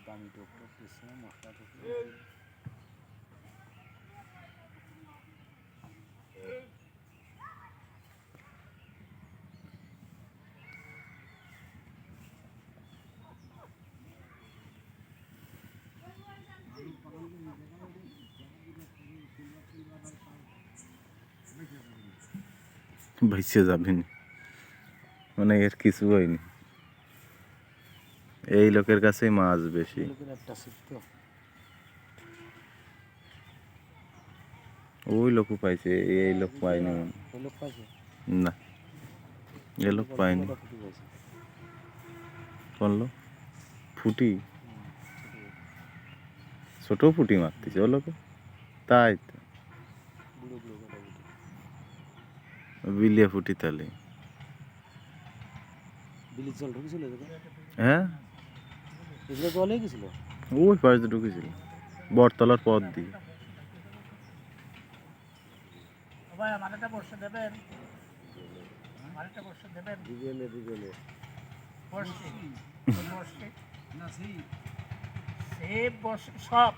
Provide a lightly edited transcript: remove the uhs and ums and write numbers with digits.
দামি ডক্টর দিচ্ছে মশলা টুকরো ভাইসে যাবেন মানে এর কিছু হয়নি। এই লোকের কাছেই মাছ বেশি। ওই লোকও পাইছে, এই লোক পায়নি। না, এ লোক পায়নি। কোন লোক? ফুটি, ছোট ফুটি মারতেছে ও লোকে। তাই তো বিলিয়া ফুটি তাহলে। হ্যাঁ, ওই পাশে ঢুকেছিল বটতলার পথ দিয়ে। সব